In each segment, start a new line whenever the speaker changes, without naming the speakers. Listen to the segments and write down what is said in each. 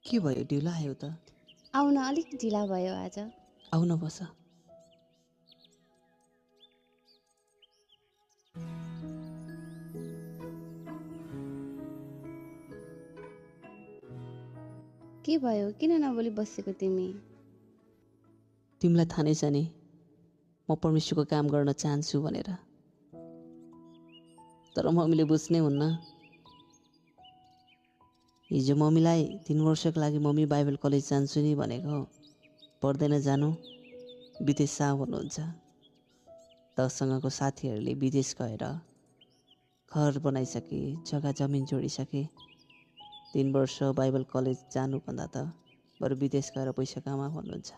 के भयो ढिलो आयो त
आउन अलिक ढिला भयो आज।
आउन बस
के भयो किन नबोली बसेको तिमी?
तिमीलाई थाहा नै छ नि म परमेश्वरको काम गर्न चाहन्छु भनेर, तर मम्मीले बुझ्नै हुन्न। हिजो मम्मीलाई 3 वर्षको लागि मम्मी बाइबल कलेज जान्छु नि भनेको, पर्दैन जानु, विदेश जा भन्नुहुन्छ। तसँगको साथीहरूले विदेश गएर घर बनाइसके, जग्गा जमिन जोडिसके। 3 वर्ष बाइबल कलेज जानुभन्दा त बरु विदेश गएर पैसा कमा भन्नुहुन्छ।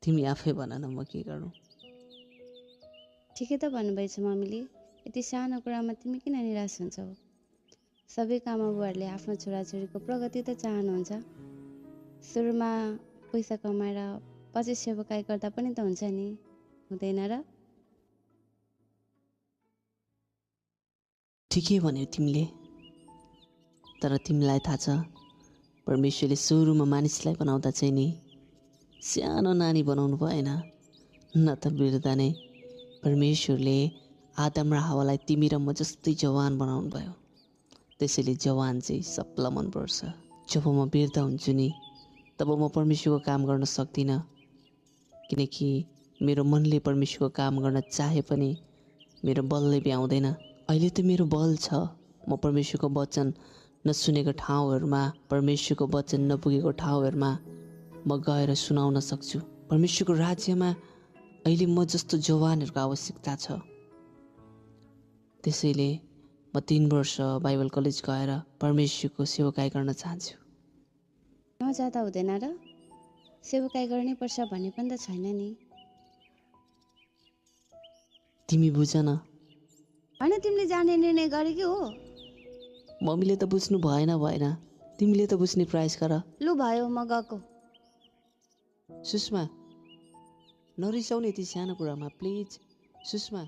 तिमी आफै भन न म के गर्नु?
ठिकै त भन्नुभएछ मम्मीले। यति सानो कुरामा तिमी किन निराश हुन्छौ? सबै आमाबुवाहरूले आफ्नो छोराछोरीको प्रगति त चाहनुहुन्छ। सुरुमा पैसा कमाएर पछि सेवाकाई गर्दा पनि त हुन्छ नि, हुँदैन र?
ठिकै भन्यौ तिमीले, तर तिमीलाई थाहा छ परमेश्वरले सुरुमा मानिसलाई बनाउँदा चाहिँ नि सानो नानी बनाउनु भएन, न त बिर्दा नै परमेश्वरले आदम र हावालाई तिमी र म जस्तै जवान बनाउनु भयो। त्यसैले जवान चाहिँ सबलाई मनपर्छ। जब म बिर्दा हुन्छु नि तब म परमेश्वरको काम गर्न सक्दिनँ, किनकि मेरो मनले परमेश्वरको काम गर्न चाहे पनि मेरो बलले भ्याउँदैन। अहिले त मेरो बल छ, म परमेश्वरको वचन नसुनेको ठाउँहरूमा, परमेश्वरको वचन नपुगेको ठाउँहरूमा म गएर सुनाउन सक्छु। परमेश्वरको राज्यमा अहिले म जस्तो जवानहरूको आवश्यकता छ। त्यसैले म 3 वर्ष बाइबल कलेज गएर परमेश्वरको सेवाकाई गर्न चाहन्छु।
नजाँदा हुँदैन र? सेवाकाई गर्नै पर्छ भन्ने पनि त छैन नि।
तिमी बुझ न।
होइन, तिमीले जाने निर्णय गरेकै हो।
मम्मीले त बुझ्नु भएन, तिमीले त बुझ्ने प्रयास गर।
लु भयो, म गएको।
सुषमा नरिसाउने यति सानो कुरामा, प्लिज सुषमा।